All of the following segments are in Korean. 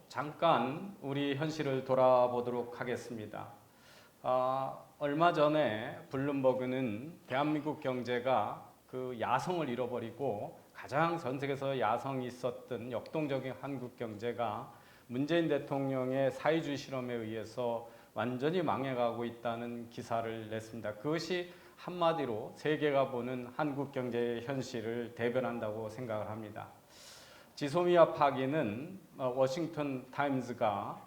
잠깐 우리 현실을 돌아보도록 하겠습니다. 얼마 전에 블룸버그는 대한민국 경제가 그 야성을 잃어버리고 가장 전 세계에서 야성이 있었던 역동적인 한국 경제가 문재인 대통령의 사회주의 실험에 의해서 완전히 망해가고 있다는 기사를 냈습니다. 그것이 한마디로 세계가 보는 한국 경제의 현실을 대변한다고 생각을 합니다. 지소미아 파기는 워싱턴 타임즈가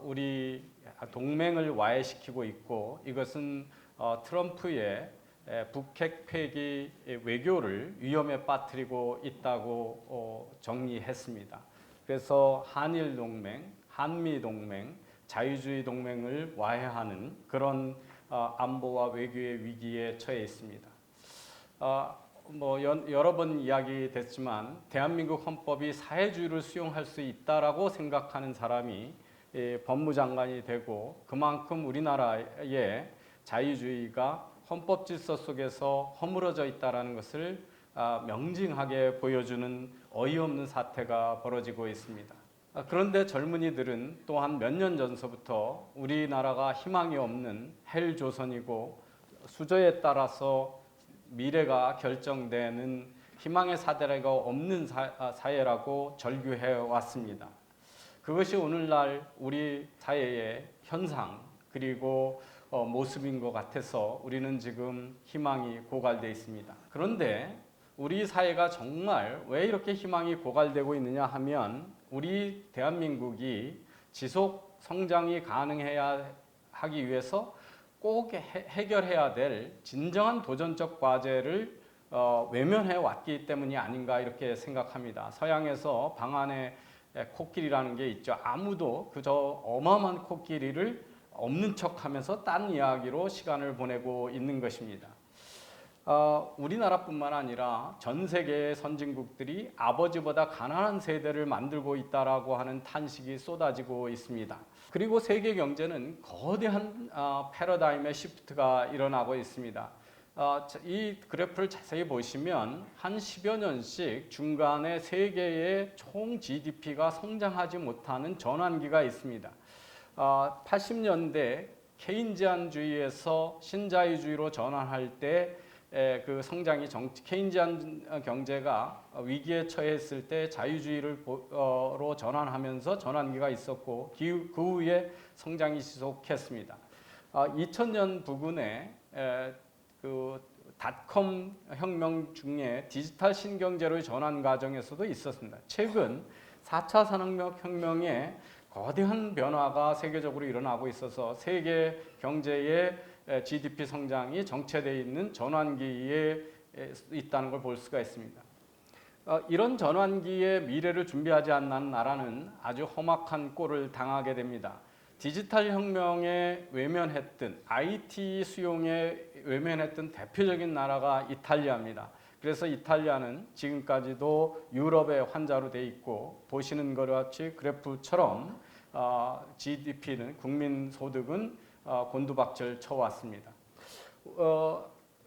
우리 동맹을 와해시키고 있고 이것은 트럼프의 북핵 폐기 외교를 위험에 빠뜨리고 있다고 정리했습니다. 그래서 한일 동맹, 한미 동맹, 자유주의 동맹을 와해하는 그런 안보와 외교의 위기에 처해 있습니다. 여러 번 이야기됐지만 대한민국 헌법이 사회주의를 수용할 수 있다라고 생각하는 사람이 법무장관이 되고 그만큼 우리나라의 자유주의가 헌법 질서 속에서 허물어져 있다라는 것을 명징하게 보여주는 어이없는 사태가 벌어지고 있습니다. 그런데 젊은이들은 또한 몇 년 전서부터 우리나라가 희망이 없는 헬조선이고 수저에 따라서 미래가 결정되는 희망의 사대가 없는 사회라고 절규해 왔습니다. 그것이 오늘날 우리 사회의 현상 그리고 모습인 것 같아서 우리는 지금 희망이 고갈되어 있습니다. 그런데 우리 사회가 정말 왜 이렇게 희망이 고갈되고 있느냐 하면 우리 대한민국이 지속 성장이 가능해야 하기 위해서 꼭 해결해야 될 진정한 도전적 과제를 외면해 왔기 때문이 아닌가 이렇게 생각합니다. 서양에서 방안에 코끼리라는 게 있죠. 아무도 그저 어마어마한 코끼리를 없는 척하면서 딴 이야기로 시간을 보내고 있는 것입니다. 우리나라뿐만 아니라 전 세계의 선진국들이 아버지보다 가난한 세대를 만들고 있다라고 하는 탄식이 쏟아지고 있습니다. 그리고 세계 경제는 거대한 패러다임의 시프트가 일어나고 있습니다. 이 그래프를 자세히 보시면 한 10여 년씩 중간에 세계의 총 GDP가 성장하지 못하는 전환기가 있습니다. 80년대 케인지안주의에서 신자유주의로 전환할 때 그 성장이 케인지안 경제가 위기에 처했을 때 자유주의로 전환하면서 전환기가 있었고 그 후에 성장이 지속했습니다. 2000년 부근에 그 닷컴 혁명 중에 디지털 신경제로의 전환 과정에서도 있었습니다. 최근 4차 산업혁명에 거대한 변화가 세계적으로 일어나고 있어서 세계 경제의 GDP 성장이 정체되어 있는 전환기에 있다는 걸 볼 수가 있습니다. 이런 전환기의 미래를 준비하지 않는 나라는 아주 험악한 꼴을 당하게 됩니다. 디지털 혁명에 외면했던 IT 수용에 외면했던 대표적인 나라가 이탈리아입니다. 그래서 이탈리아는 지금까지도 유럽의 환자로 돼 있고 보시는 것 같이 그래프처럼 GDP는 국민 소득은 곤두박질 쳐왔습니다.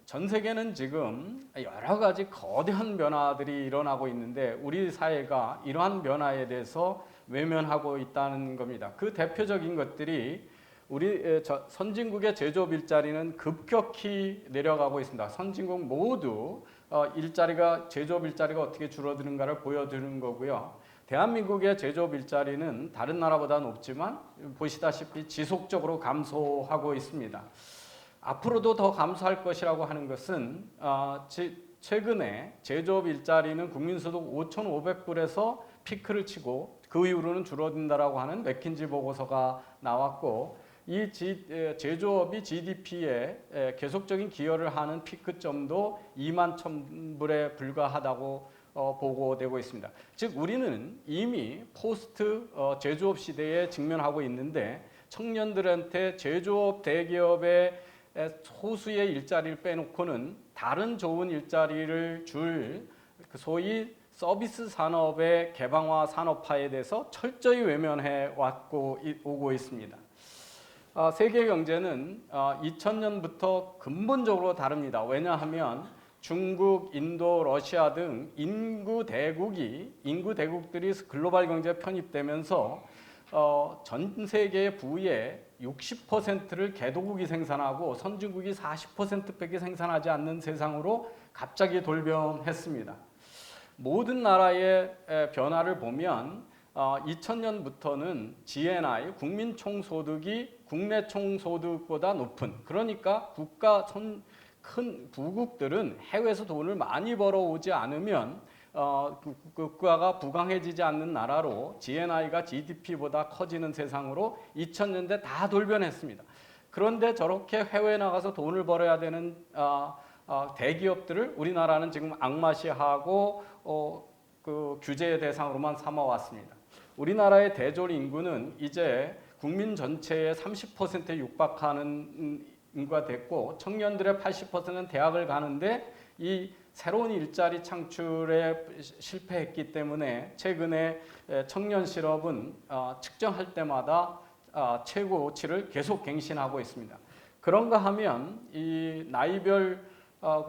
전 세계는 지금 여러 가지 거대한 변화들이 일어나고 있는데 우리 사회가 이러한 변화에 대해서 외면하고 있다는 겁니다. 그 대표적인 것들이 우리 선진국의 제조업 일자리는 급격히 내려가고 있습니다. 선진국 모두 제조업 일자리가 어떻게 줄어드는가를 보여주는 거고요. 대한민국의 제조업 일자리는 다른 나라보다 높지만 보시다시피 지속적으로 감소하고 있습니다. 앞으로도 더 감소할 것이라고 하는 것은 최근에 제조업 일자리는 국민소득 5,500불에서 피크를 치고 그 이후로는 줄어든다라고 하는 맥킨지 보고서가 나왔고 이 제조업이 GDP에 계속적인 기여를 하는 피크점도 2만 1,000불에 불과하다고 보고되고 있습니다. 즉 우리는 이미 포스트 제조업 시대에 직면하고 있는데 청년들한테 제조업 대기업의 소수의 일자리를 빼놓고는 다른 좋은 일자리를 줄 소위 서비스 산업의 개방화 산업화에 대해서 철저히 외면해 오고 있습니다. 세계 경제는 2000년부터 근본적으로 다릅니다. 왜냐하면 중국, 인도, 러시아 등 인구 대국들이 글로벌 경제에 편입되면서 전 세계의 부의 60%를 개도국이 생산하고 선진국이 40%밖에 생산하지 않는 세상으로 갑자기 돌변했습니다. 모든 나라의 변화를 보면 2000년부터는 GNI, 국민 총소득이 국내 총소득보다 높은, 그러니까 큰 부국들은 해외에서 돈을 많이 벌어오지 않으면 국가가 부강해지지 않는 나라로 GNI가 GDP보다 커지는 세상으로 2000년대 다 돌변했습니다. 그런데 저렇게 해외에 나가서 돈을 벌어야 되는 대기업들을 우리나라는 지금 악마시하고 그 규제의 대상으로만 삼아왔습니다. 우리나라의 대졸 인구는 이제 국민 전체의 30%에 육박하는 인구가 됐고 청년들의 80%는 대학을 가는데 이 새로운 일자리 창출에 실패했기 때문에 최근에 청년 실업은 측정할 때마다 최고치를 계속 갱신하고 있습니다. 그런가 하면 이 나이별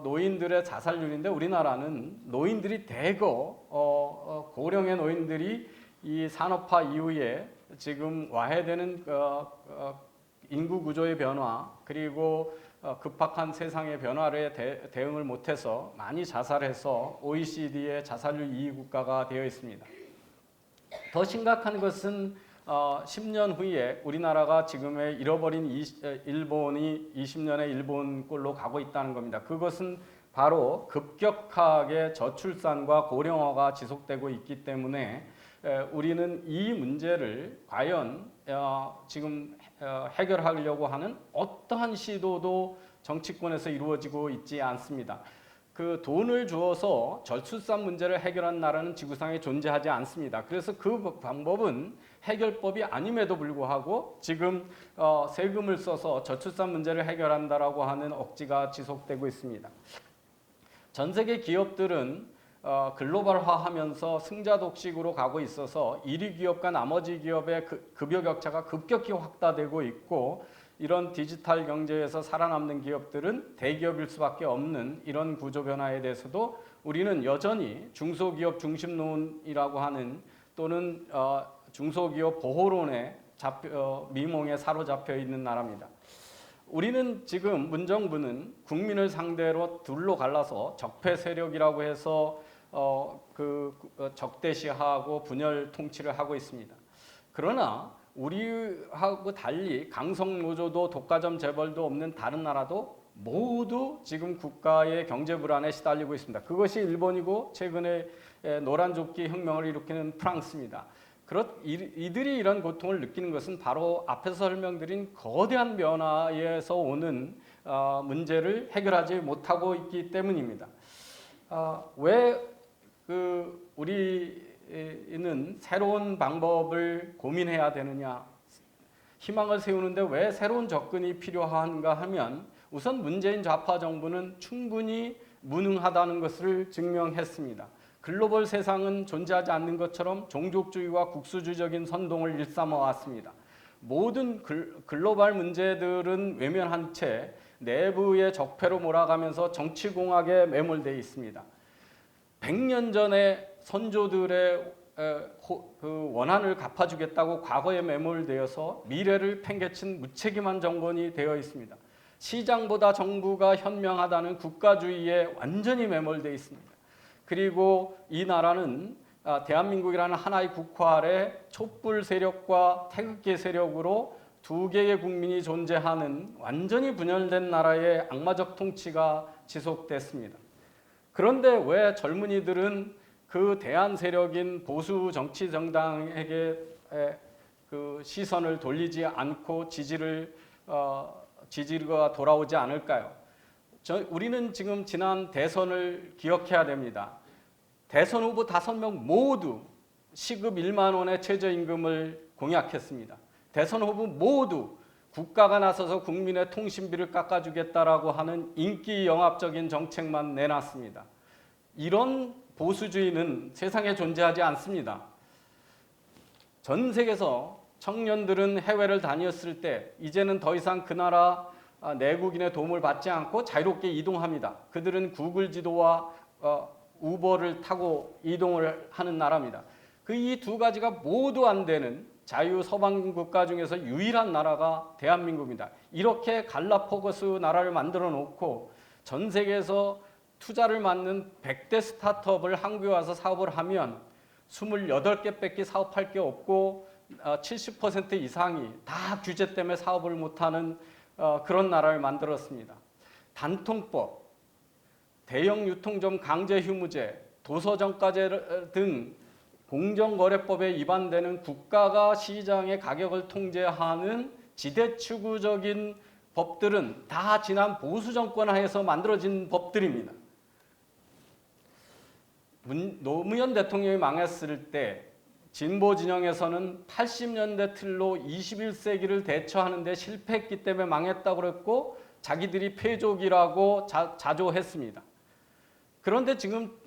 노인들의 자살률인데 우리나라는 노인들이 대거 고령의 노인들이 이 산업화 이후에 지금 와해되는 인구 구조의 변화 그리고 급박한 세상의 변화에 대응을 못해서 많이 자살해서 OECD의 자살률 2위 국가가 되어 있습니다. 더 심각한 것은 10년 후에 우리나라가 지금의 잃어버린 일본이 20년에 일본 꼴로 가고 있다는 겁니다. 그것은 바로 급격하게 저출산과 고령화가 지속되고 있기 때문에 우리는 이 문제를 과연 지금 해결하려고 하는 어떠한 시도도 정치권에서 이루어지고 있지 않습니다. 그 돈을 주어서 저출산 문제를 해결한 나라는 지구상에 존재하지 않습니다. 그래서 그 방법은 해결법이 아님에도 불구하고 지금 세금을 써서 저출산 문제를 해결한다라고 하는 억지가 지속되고 있습니다. 전 세계 기업들은 글로벌화하면서 승자 독식으로 가고 있어서 1위 기업과 나머지 기업의 급여 격차가 급격히 확대되고 있고 이런 디지털 경제에서 살아남는 기업들은 대기업일 수밖에 없는 이런 구조 변화에 대해서도 우리는 여전히 중소기업 중심론이라고 하는 또는 중소기업 보호론의 미몽에 사로잡혀 있는 나라입니다. 우리는 지금 문정부는 국민을 상대로 둘로 갈라서 적폐 세력이라고 해서 적대시하고 분열 통치를 하고 있습니다. 그러나 우리하고 달리 강성노조도 독과점 재벌도 없는 다른 나라도 모두 지금 국가의 경제 불안에 시달리고 있습니다. 그것이 일본이고 최근에 노란조끼 혁명을 일으키는 프랑스입니다. 이들이 이런 고통을 느끼는 것은 바로 앞에서 설명드린 거대한 변화에서 오는 문제를 해결하지 못하고 있기 때문입니다. 왜 우리는 새로운 방법을 고민해야 되느냐, 희망을 세우는데 왜 새로운 접근이 필요한가 하면 우선 문재인 좌파 정부는 충분히 무능하다는 것을 증명했습니다. 글로벌 세상은 존재하지 않는 것처럼 종족주의와 국수주의적인 선동을 일삼아 왔습니다. 모든 글로벌 문제들은 외면한 채 내부의 적폐로 몰아가면서 정치공학에 매몰되어 있습니다. 100년 전에 선조들의 그 원한을 갚아주겠다고 과거에 매몰되어서 미래를 팽개친 무책임한 정권이 되어 있습니다. 시장보다 정부가 현명하다는 국가주의에 완전히 매몰되어 있습니다. 그리고 이 나라는 대한민국이라는 하나의 국화 아래 촛불 세력과 태극기 세력으로 두 개의 국민이 존재하는 완전히 분열된 나라의 악마적 통치가 지속됐습니다. 그런데 왜 젊은이들은 그 대안 세력인 보수 정치 정당에게 그 시선을 돌리지 않고 지지가 돌아오지 않을까요? 우리는 지금 지난 대선을 기억해야 됩니다. 대선 후보 5명 모두 시급 1만 원의 최저임금을 공약했습니다. 대선 후보 모두 국가가 나서서 국민의 통신비를 깎아주겠다라고 하는 인기 영합적인 정책만 내놨습니다. 이런 보수주의는 세상에 존재하지 않습니다. 전 세계에서 청년들은 해외를 다녔을 때 이제는 더 이상 그 나라 내국인의 도움을 받지 않고 자유롭게 이동합니다. 그들은 구글 지도와 우버를 타고 이동을 하는 나라입니다. 그 이 두 가지가 모두 안 되는 자유 서방 국가 중에서 유일한 나라가 대한민국입니다. 이렇게 갈라파고스 나라를 만들어 놓고 전 세계에서 투자를 맡는 100대 스타트업을 한국에 와서 사업을 하면 28개밖에 사업할 게 없고 70% 이상이 다 규제 때문에 사업을 못하는 그런 나라를 만들었습니다. 단통법, 대형 유통점 강제 휴무제, 도서정가제 등 공정거래법에 위반되는 국가가 시장의 가격을 통제하는 지대추구적인 법들은 다 지난 보수 정권 하에서 만들어진 법들입니다. 노무현 대통령이 망했을 때 진보 진영에서는 80년대 틀로 21세기를 대처하는 데 실패했기 때문에 망했다고 그랬고 자기들이 패족이라고 자조했습니다. 그런데 지금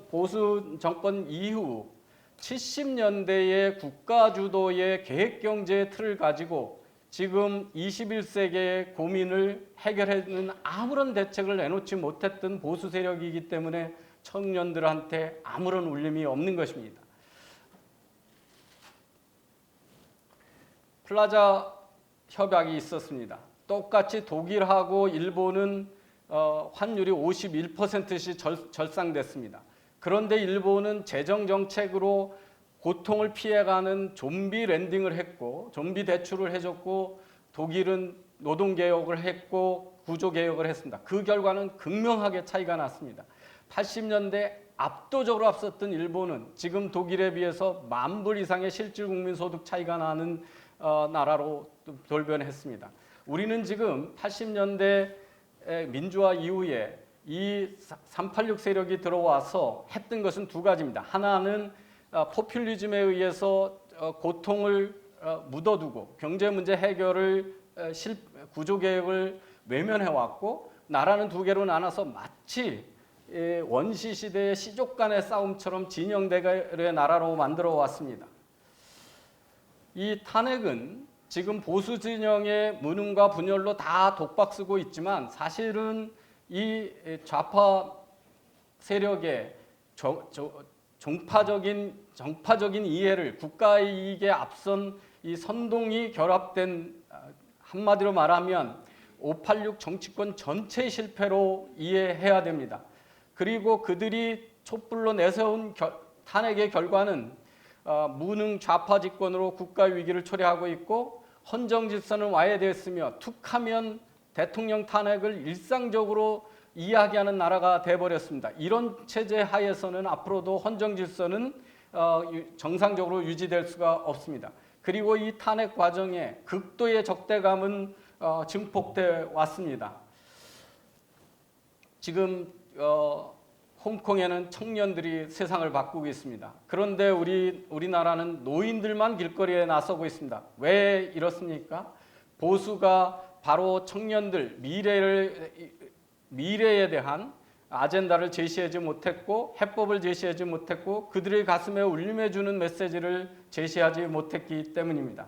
보수 정권 이후 70년대의 국가 주도의 계획경제의 틀을 가지고 지금 21세기의 고민을 해결하는 아무런 대책을 내놓지 못했던 보수 세력이기 때문에 청년들한테 아무런 울림이 없는 것입니다. 플라자 협약이 있었습니다. 똑같이 독일하고 일본은 환율이 51%씩 절상됐습니다. 그런데 일본은 재정 정책으로 고통을 피해가는 좀비 랜딩을 했고 좀비 대출을 해줬고 독일은 노동개혁을 했고 구조개혁을 했습니다. 그 결과는 극명하게 차이가 났습니다. 80년대 압도적으로 앞섰던 일본은 지금 독일에 비해서 10,000불 이상의 실질 국민소득 차이가 나는 나라로 돌변했습니다. 우리는 지금 80년대 민주화 이후에 이 386 세력이 들어와서 했던 것은 두 가지입니다. 하나는 포퓰리즘에 의해서 고통을 묻어두고 경제 문제 해결을 구조개혁을 외면해왔고 나라는 두 개로 나눠서 마치 원시 시대의 시족 간의 싸움처럼 진영대결의 나라로 만들어 왔습니다. 이 탄핵은 지금 보수 진영의 무능과 분열로 다 독박 쓰고 있지만 사실은 이 좌파 세력의 정파적인 이해를 국가의 이익에 앞선 이 선동이 결합된 한마디로 말하면 586 정치권 전체의 실패로 이해해야 됩니다. 그리고 그들이 촛불로 내세운 탄핵의 결과는 무능 좌파 집권으로 국가 위기를 초래하고 있고 헌정 질서는 와해되었으며 툭하면 대통령 탄핵을 일상적으로 이야기하는 나라가 돼버렸습니다. 이런 체제 하에서는 앞으로도 헌정 질서는 정상적으로 유지될 수가 없습니다. 그리고 이 탄핵 과정에 극도의 적대감은 증폭돼 왔습니다. 지금 홍콩에는 청년들이 세상을 바꾸고 있습니다. 그런데 우리나라는 노인들만 길거리에 나서고 있습니다. 왜 이렇습니까? 보수가 바로 청년들 미래에 대한 아젠다를 제시하지 못했고 해법을 제시하지 못했고 그들의 가슴에 울림해주는 메시지를 제시하지 못했기 때문입니다.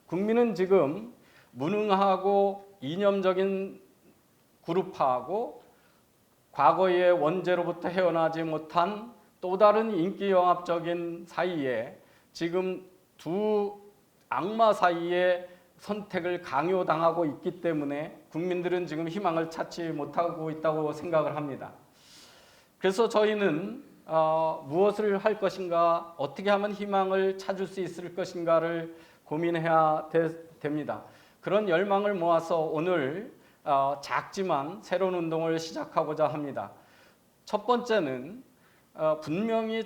국민은 지금 무능하고 이념적인 그룹화하고 과거의 원죄로부터 헤어나지 못한 또 다른 인기영합적인 사이에 지금 두 악마 사이에 선택을 강요당하고 있기 때문에 국민들은 지금 희망을 찾지 못하고 있다고 생각을 합니다. 그래서 저희는 무엇을 할 것인가, 어떻게 하면 희망을 찾을 수 있을 것인가를 고민해야 됩니다. 그런 열망을 모아서 오늘 작지만 새로운 운동을 시작하고자 합니다. 첫 번째는 분명히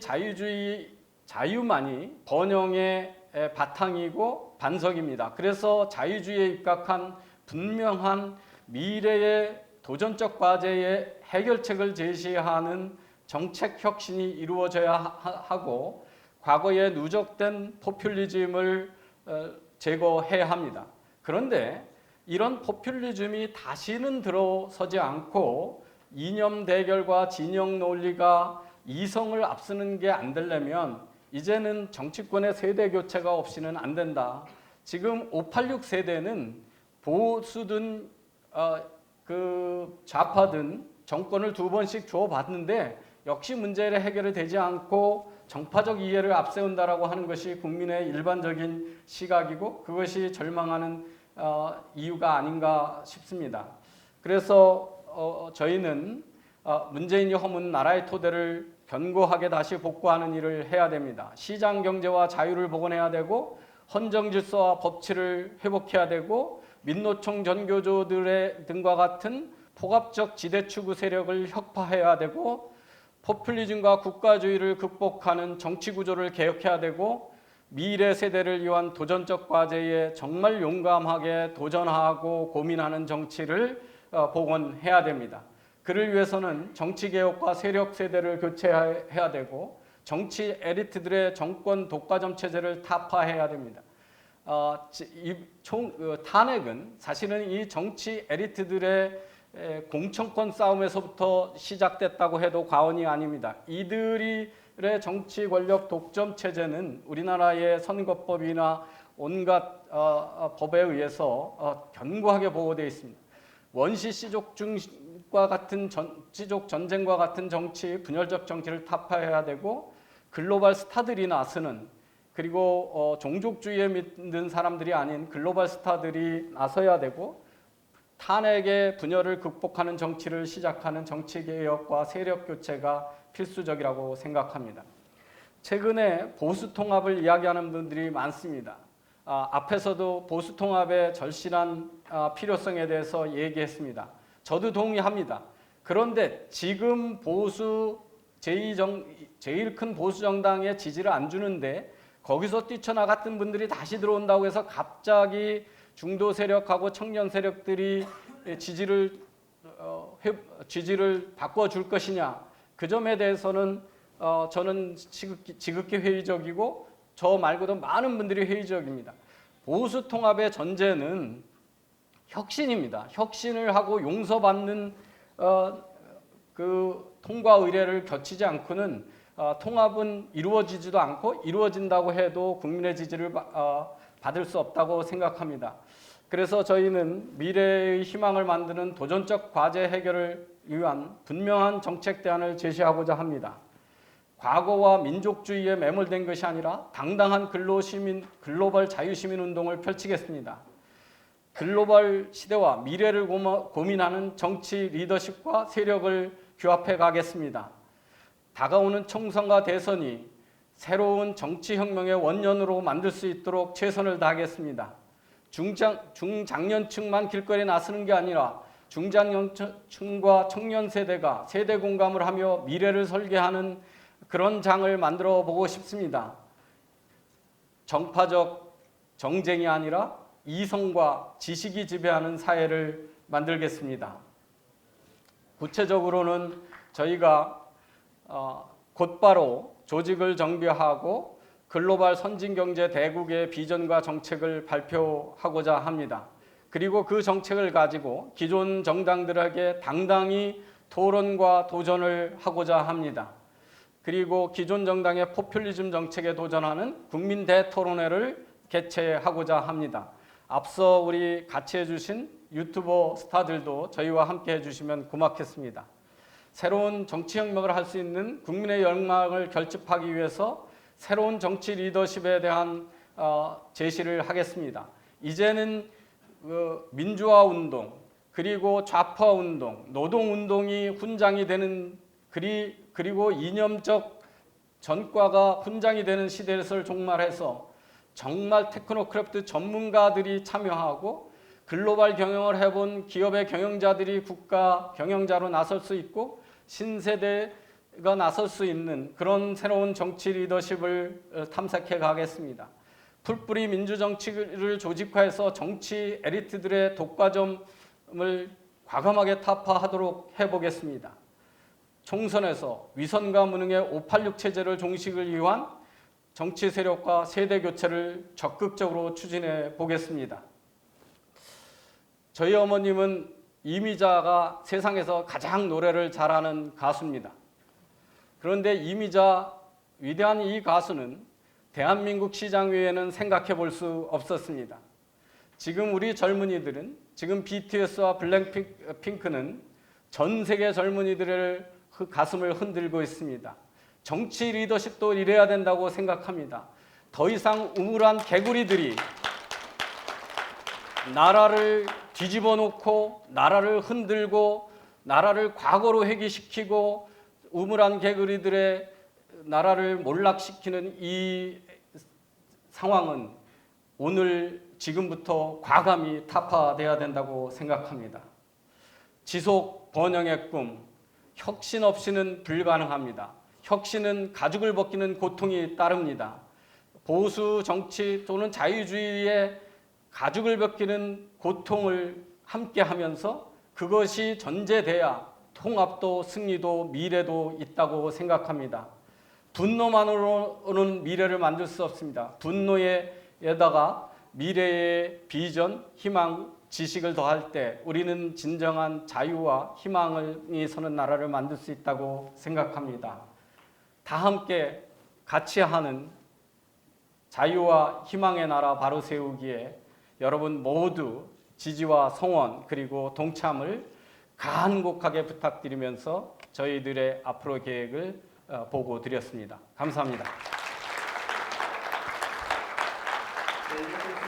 자유만이 번영의 바탕이고 반석입니다. 그래서 자유주의에 입각한 분명한 미래의 도전적 과제의 해결책을 제시하는 정책 혁신이 이루어져야 하고 과거에 누적된 포퓰리즘을 제거해야 합니다. 그런데 이런 포퓰리즘이 다시는 들어서지 않고 이념 대결과 진영 논리가 이성을 앞서는 게 안 되려면 이제는 정치권의 세대 교체가 없이는 안 된다. 지금 586 세대는 보수든 그 좌파든 정권을 두 번씩 주어봤는데 역시 문제를 해결이 되지 않고 정파적 이해를 앞세운다라고 하는 것이 국민의 일반적인 시각이고 그것이 절망하는 이유가 아닌가 싶습니다. 그래서 저희는 문재인이 허문 나라의 토대를 견고하게 다시 복구하는 일을 해야 됩니다. 시장 경제와 자유를 복원해야 되고 헌정 질서와 법치를 회복해야 되고 민노총 전교조들의 등과 같은 포갑적 지대 추구 세력을 혁파해야 되고 포퓰리즘과 국가주의를 극복하는 정치 구조를 개혁해야 되고 미래 세대를 위한 도전적 과제에 정말 용감하게 도전하고 고민하는 정치를 복원해야 됩니다. 그를 위해서는 정치 개혁과 세력 세대를 교체해야 되고 정치 에리트들의 정권 독과점 체제를 타파해야 됩니다. 탄핵은 사실은 이 정치 에리트들의 공천권 싸움에서부터 시작됐다고 해도 과언이 아닙니다. 이들의 정치 권력 독점 체제는 우리나라의 선거법이나 온갖 법에 의해서 견고하게 보호되어 있습니다. 원시 시족과 같은 시족 전쟁과 같은 정치, 분열적 정치를 타파해야 되고 글로벌 스타들이 나서는 그리고 종족주의에 믿는 사람들이 아닌 글로벌 스타들이 나서야 되고 탄핵의 분열을 극복하는 정치를 시작하는 정치개혁과 세력교체가 필수적이라고 생각합니다. 최근에 보수통합을 이야기하는 분들이 많습니다. 앞에서도 보수통합의 절실한 필요성에 대해서 얘기했습니다. 저도 동의합니다. 그런데 지금 제일 큰 보수정당의 지지를 안 주는데 거기서 뛰쳐나갔던 분들이 다시 들어온다고 해서 갑자기 중도 세력하고 청년 세력들이 지지를 바꿔줄 것이냐, 그 점에 대해서는 저는 지극히 회의적이고 저 말고도 많은 분들이 회의적입니다. 보수 통합의 전제는 혁신입니다. 혁신을 하고 용서받는 그 통과 의례를 거치지 않고는 통합은 이루어지지도 않고 이루어진다고 해도 국민의 지지를 받을 수 없다고 생각합니다. 그래서 저희는 미래의 희망을 만드는 도전적 과제 해결을 위한 분명한 정책 대안을 제시하고자 합니다. 과거와 민족주의에 매몰된 것이 아니라 당당한 글로벌 자유시민 운동을 펼치겠습니다. 글로벌 시대와 미래를 고민하는 정치 리더십과 세력을 규합해 가겠습니다. 다가오는 총선과 대선이 새로운 정치혁명의 원년으로 만들 수 있도록 최선을 다하겠습니다. 중장년층만 길거리에 나서는 게 아니라 중장년층과 청년 세대가 세대 공감을 하며 미래를 설계하는 그런 장을 만들어 보고 싶습니다. 정파적 정쟁이 아니라 이성과 지식이 지배하는 사회를 만들겠습니다. 구체적으로는 저희가 곧바로 조직을 정비하고 글로벌 선진경제 대국의 비전과 정책을 발표하고자 합니다. 그리고 그 정책을 가지고 기존 정당들에게 당당히 토론과 도전을 하고자 합니다. 그리고 기존 정당의 포퓰리즘 정책에 도전하는 국민 대토론회를 개최하고자 합니다. 앞서 우리 같이 해주신 유튜버 스타들도 저희와 함께 해주시면 고맙겠습니다. 새로운 정치혁명을 할 수 있는 국민의 열망을 결집하기 위해서 새로운 정치 리더십에 대한 제시를 하겠습니다. 이제는 민주화 운동, 그리고 좌파 운동, 노동 운동이 훈장이 되는 그리고 이념적 전과가 훈장이 되는 시대를 종말해서 정말 테크노크래프트 전문가들이 참여하고 글로벌 경영을 해본 기업의 경영자들이 국가 경영자로 나설 수 있고 신세대가 나설 수 있는 그런 새로운 정치 리더십을 탐색해 가겠습니다. 풀뿌리 민주정치를 조직화해서 정치 에리트들의 독과점을 과감하게 타파하도록 해보겠습니다. 총선에서 위선과 무능의 586 체제를 종식을 위한 정치 세력과 세대 교체를 적극적으로 추진해 보겠습니다. 저희 어머님은 이미자가 세상에서 가장 노래를 잘하는 가수입니다. 그런데 이미자 위대한 이 가수는 대한민국 시장 위에는 생각해 볼 수 없었습니다. 지금 우리 젊은이들은 지금 BTS와 블랙핑크는 전 세계 젊은이들의 가슴을 흔들고 있습니다. 정치 리더십도 이래야 된다고 생각합니다. 더 이상 우물한 개구리들이 나라를 뒤집어 놓고 나라를 흔들고 나라를 과거로 회귀시키고 우물한 개구리들의 나라를 몰락시키는 이 상황은 오늘 지금부터 과감히 타파돼야 된다고 생각합니다. 지속 번영의 꿈, 혁신 없이는 불가능합니다. 혁신은 가죽을 벗기는 고통이 따릅니다. 보수 정치 또는 자유주의의 가죽을 벗기는 고통을 함께 하면서 그것이 전제돼야 통합도 승리도 미래도 있다고 생각합니다. 분노만으로는 미래를 만들 수 없습니다. 분노에다가 미래의 비전, 희망, 지식을 더할 때 우리는 진정한 자유와 희망이 서는 나라를 만들 수 있다고 생각합니다. 다 함께 같이 하는 자유와 희망의 나라 바로 세우기에 여러분 모두 지지와 성원 그리고 동참을 간곡하게 부탁드리면서 저희들의 앞으로 계획을 보고 드렸습니다. 감사합니다.